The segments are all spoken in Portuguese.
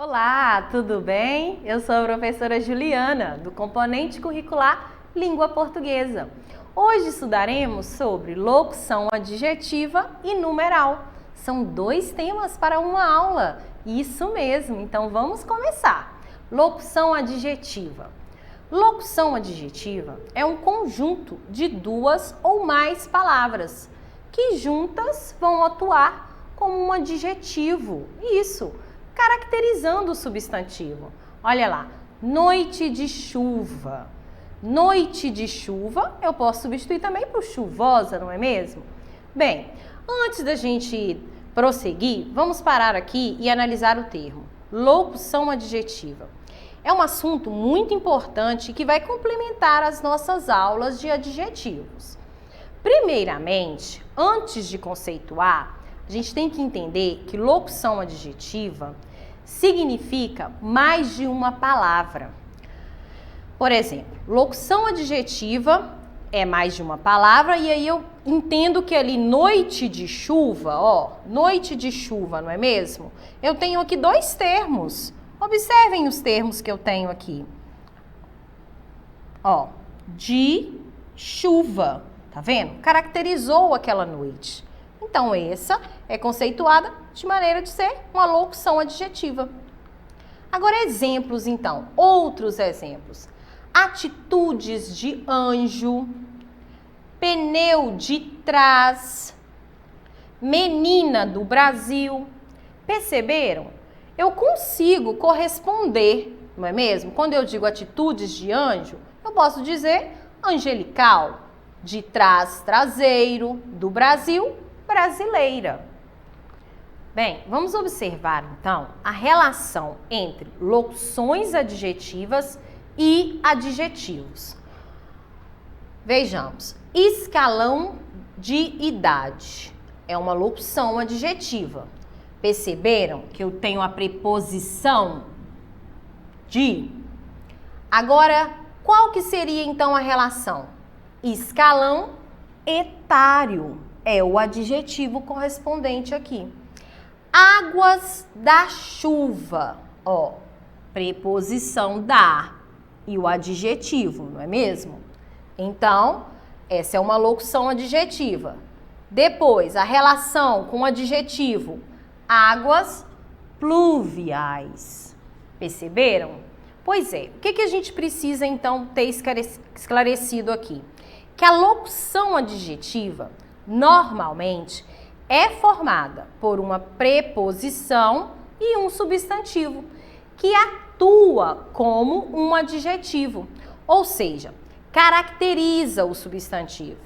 Olá, tudo bem? Eu sou a professora Juliana, do componente curricular Língua Portuguesa. Hoje estudaremos sobre locução adjetiva e numeral. São dois temas para uma aula. Isso mesmo, então vamos começar. Locução adjetiva. Locução adjetiva é um conjunto de duas ou mais palavras que juntas vão atuar como um adjetivo. Isso, caracterizando o substantivo. Olha lá, noite de chuva. Noite de chuva, eu posso substituir também por chuvosa, não é mesmo? Bem, antes da gente prosseguir, vamos parar aqui e analisar o termo locução adjetiva. É um assunto muito importante que vai complementar as nossas aulas de adjetivos. Primeiramente, antes de conceituar, a gente tem que entender que locução adjetiva significa mais de uma palavra. Por exemplo, locução adjetiva é mais de uma palavra e aí eu entendo que ali noite de chuva, noite de chuva, não é mesmo? Eu tenho aqui dois termos. Observem os termos que eu tenho aqui. De chuva, tá vendo? Caracterizou aquela noite. Então, essa é conceituada de maneira de ser uma locução adjetiva. Agora, exemplos, então. Outros exemplos. Atitudes de anjo, pneu de trás, menina do Brasil. Perceberam? Eu consigo corresponder, não é mesmo? Quando eu digo atitudes de anjo, eu posso dizer angelical, de trás, traseiro, do Brasil, brasileira. Bem, vamos observar então a relação entre locuções adjetivas e adjetivos. Vejamos, escalão de idade é uma locução adjetiva. Perceberam que eu tenho a preposição de? Agora, qual que seria então a relação? Escalão etário é o adjetivo correspondente aqui. Águas da chuva, preposição da e o adjetivo, não é mesmo? Então, essa é uma locução adjetiva. Depois, a relação com o adjetivo águas pluviais. Perceberam? Pois é, o que a gente precisa então ter esclarecido aqui? Que a locução adjetiva, normalmente, é formada por uma preposição e um substantivo, que atua como um adjetivo, ou seja, caracteriza o substantivo.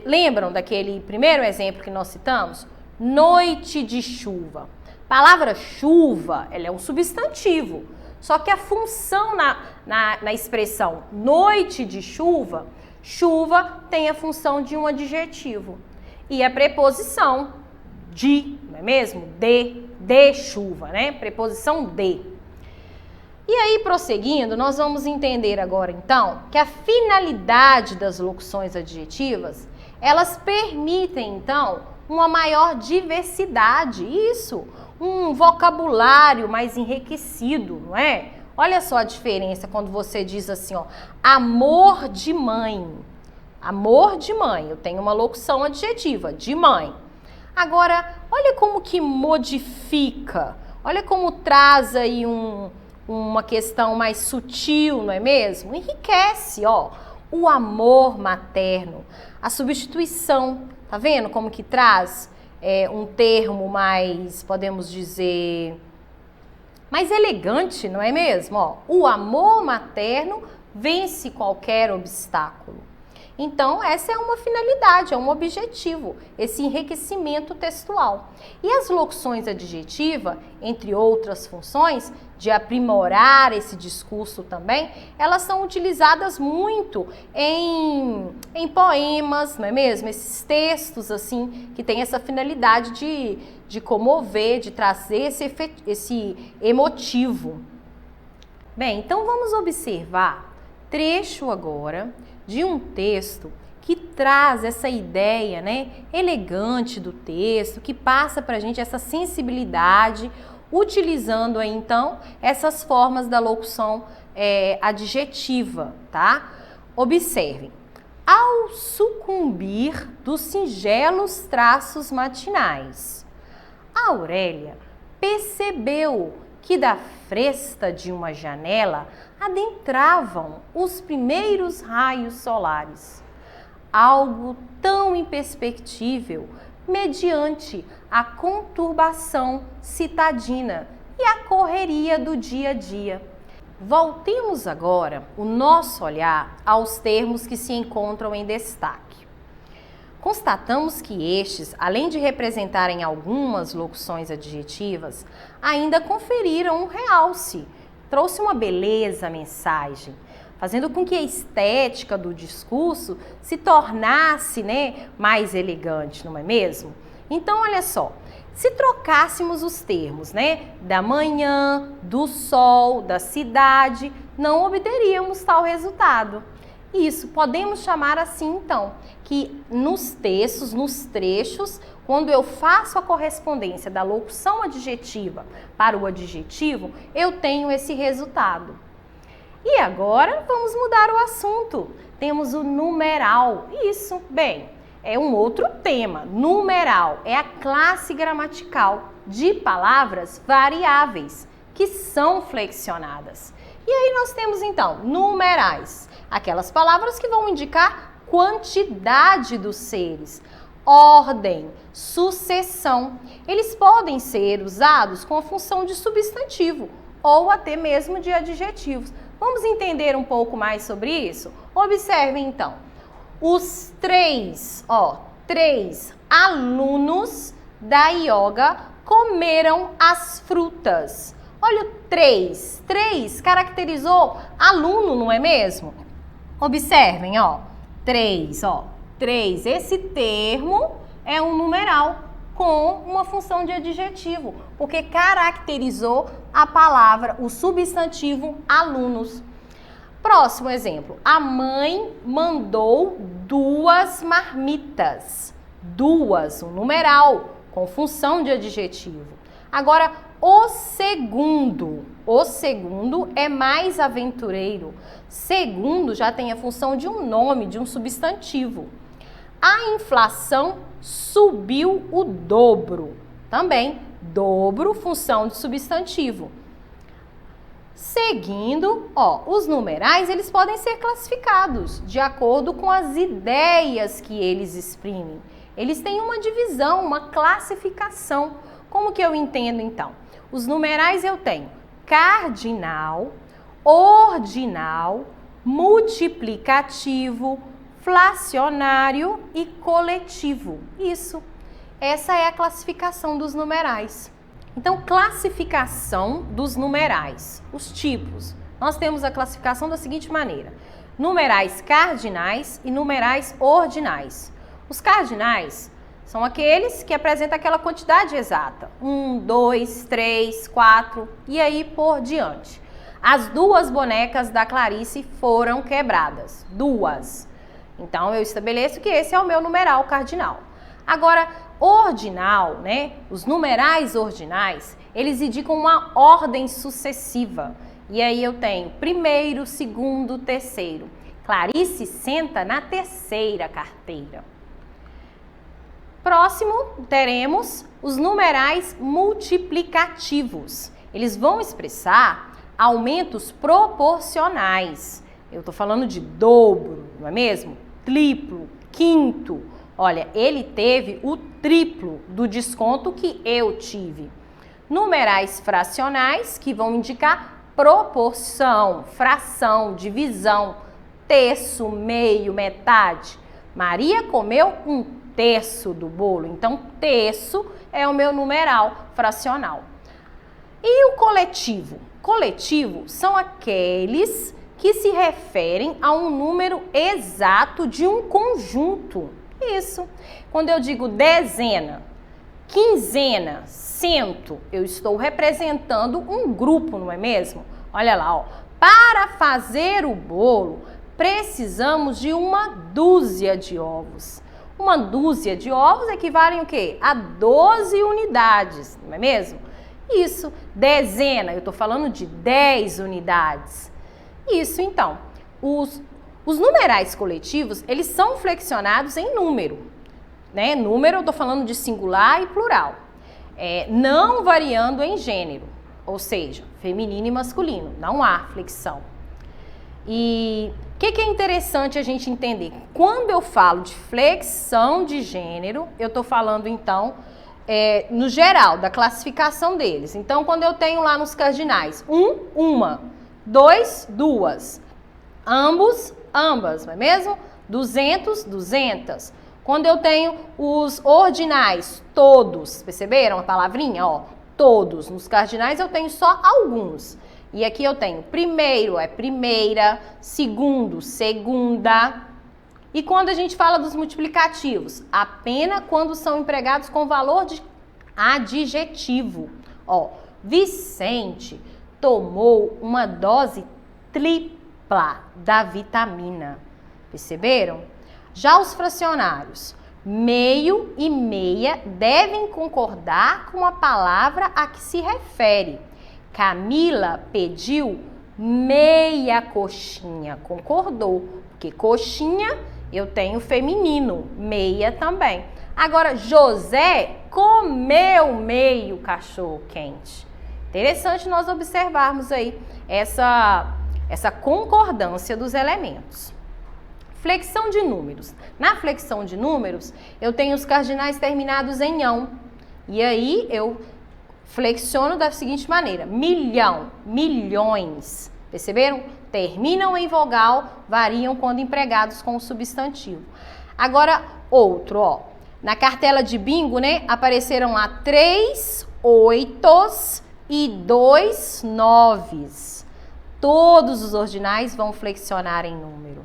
Lembram daquele primeiro exemplo que nós citamos? Noite de chuva. Palavra chuva, ela é um substantivo, só que a função na expressão noite de chuva, chuva tem a função de um adjetivo. E a preposição de, não é mesmo? De chuva, né? Preposição de. E aí, prosseguindo, nós vamos entender agora, então, que a finalidade das locuções adjetivas, elas permitem, então, uma maior diversidade, isso, um vocabulário mais enriquecido, não é? Olha só a diferença quando você diz assim, amor de mãe. Amor de mãe, eu tenho uma locução adjetiva, de mãe. Agora, olha como que modifica, olha como traz aí uma questão mais sutil, não é mesmo? Enriquece, o amor materno, a substituição. Tá vendo como que traz um termo mais, podemos dizer, mais elegante, não é mesmo? O amor materno vence qualquer obstáculo. Então, essa é uma finalidade, é um objetivo, esse enriquecimento textual. E as locuções adjetivas, entre outras funções, de aprimorar esse discurso também, elas são utilizadas muito em poemas, não é mesmo? Esses textos, assim, que têm essa finalidade de comover, de trazer esse emotivo. Bem, então vamos observar trecho agora de um texto que traz essa ideia, né, elegante do texto, que passa para a gente essa sensibilidade, utilizando aí, então, essas formas da locução adjetiva, tá? Observem. Ao sucumbir dos singelos traços matinais, a Aurélia percebeu que da fresta de uma janela adentravam os primeiros raios solares. Algo tão imperceptível mediante a conturbação citadina e a correria do dia a dia. Voltemos agora o nosso olhar aos termos que se encontram em destaque. Constatamos que estes, além de representarem algumas locuções adjetivas, ainda conferiram um realce, trouxe uma beleza à mensagem, fazendo com que a estética do discurso se tornasse, mais elegante, não é mesmo? Então, olha só, se trocássemos os termos, da manhã, do sol, da cidade, não obteríamos tal resultado. Isso, podemos chamar assim, então, que nos textos, nos trechos, quando eu faço a correspondência da locução adjetiva para o adjetivo, eu tenho esse resultado. E agora vamos mudar o assunto. Temos o numeral. Isso, bem, é um outro tema. Numeral é a classe gramatical de palavras variáveis que são flexionadas. E aí nós temos então numerais, aquelas palavras que vão indicar quantidade dos seres, ordem, sucessão. Eles podem ser usados com a função de substantivo ou até mesmo de adjetivos. Vamos entender um pouco mais sobre isso? Observem então, os três alunos da yoga comeram as frutas. Olha o três caracterizou aluno, não é mesmo? Observem, três. Esse termo é um numeral com uma função de adjetivo, porque caracterizou a palavra, o substantivo alunos. Próximo exemplo, a mãe mandou 2 marmitas. 2, um numeral com função de adjetivo. Agora, o segundo é mais aventureiro. Segundo já tem a função de um nome, de um substantivo. A inflação subiu o dobro. Também, dobro, função de substantivo. Seguindo, os numerais, eles podem ser classificados de acordo com as ideias que eles exprimem. Eles têm uma divisão, uma classificação. Como que eu entendo, então? Os numerais eu tenho cardinal, ordinal, multiplicativo, fracionário e coletivo. Isso. Essa é a classificação dos numerais. Então, classificação dos numerais. Os tipos. Nós temos a classificação da seguinte maneira: numerais cardinais e numerais ordinais. Os cardinais são aqueles que apresentam aquela quantidade exata. 1, 2, 3, 4 e aí por diante. As 2 bonecas da Clarice foram quebradas. 2. Então, eu estabeleço que esse é o meu numeral cardinal. Agora, ordinal, os numerais ordinais, eles indicam uma ordem sucessiva. E aí eu tenho primeiro, segundo, terceiro. Clarice senta na 3ª carteira. Próximo, teremos os numerais multiplicativos. Eles vão expressar aumentos proporcionais. Eu estou falando de dobro, não é mesmo? Triplo, quinto. Olha, ele teve o triplo do desconto que eu tive. Numerais fracionais, que vão indicar proporção, fração, divisão, terço, meio, metade. Maria comeu 1/3 do bolo, então terço é o meu numeral fracional. E o coletivo? Coletivo são aqueles que se referem a um número exato de um conjunto. Isso. Quando eu digo dezena, quinzena, cento, eu estou representando um grupo, não é mesmo? Olha lá, para fazer o bolo, precisamos de 1 dúzia de ovos. 1 dúzia de ovos equivalem o quê? A 12 unidades, não é mesmo? Isso, dezena, eu estou falando de 10 unidades. Isso, então, os numerais coletivos, eles são flexionados em número, né? Número, eu estou falando de singular e plural, não variando em gênero, ou seja, feminino e masculino, não há flexão. E o que é interessante a gente entender? Quando eu falo de flexão de gênero, eu estou falando, então, no geral, da classificação deles. Então, quando eu tenho lá nos cardinais, uma, dois, duas, ambos, ambas, não é mesmo? 200, 200. Quando eu tenho os ordinais, todos, perceberam a palavrinha? Ó, todos. Nos cardinais eu tenho só alguns. E aqui eu tenho primeiro é primeira, segundo, segunda. E quando a gente fala dos multiplicativos? Apenas quando são empregados com valor de adjetivo. Ó, Vicente tomou uma dose tripla da vitamina. Perceberam? Já os fracionários, meio e meia devem concordar com a palavra a que se refere. Camila pediu meia coxinha, concordou, porque coxinha eu tenho feminino, meia também. Agora, José comeu meio cachorro quente. Interessante nós observarmos aí essa concordância dos elementos. Flexão de números. Na flexão de números, eu tenho os cardinais terminados em ão. E aí eu flexiono da seguinte maneira: milhão, milhões. Perceberam? Terminam em vogal, variam quando empregados com o substantivo. Agora, outro, ó. Na cartela de bingo, né, apareceram lá 3 oitos e 2 noves. Todos os ordinais vão flexionar em número.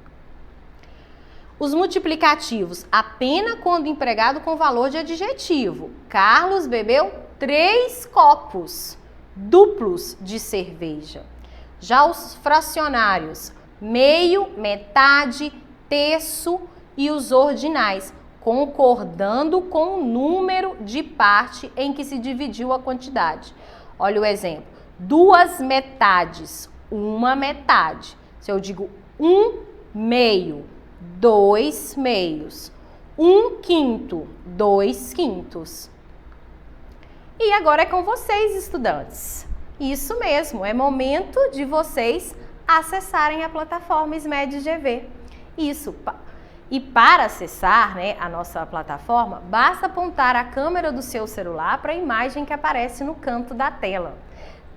Os multiplicativos, apenas quando empregado com valor de adjetivo. Carlos bebeu 3 copos duplos de cerveja. Já os fracionários, meio, metade, terço e os ordinais, concordando com o número de parte em que se dividiu a quantidade. Olha o exemplo. 2 metades, 1 metade. Se eu digo 1 meio, 2 meios, 1 quinto, 2 quintos. E agora é com vocês, estudantes. Isso mesmo, é momento de vocês acessarem a plataforma SMED-GV. Isso. E para acessar, né, a nossa plataforma, basta apontar a câmera do seu celular para a imagem que aparece no canto da tela.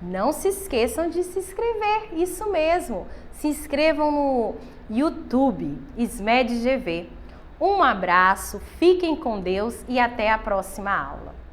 Não se esqueçam de se inscrever, isso mesmo. Se inscrevam no YouTube SMED-GV. Um abraço, fiquem com Deus e até a próxima aula.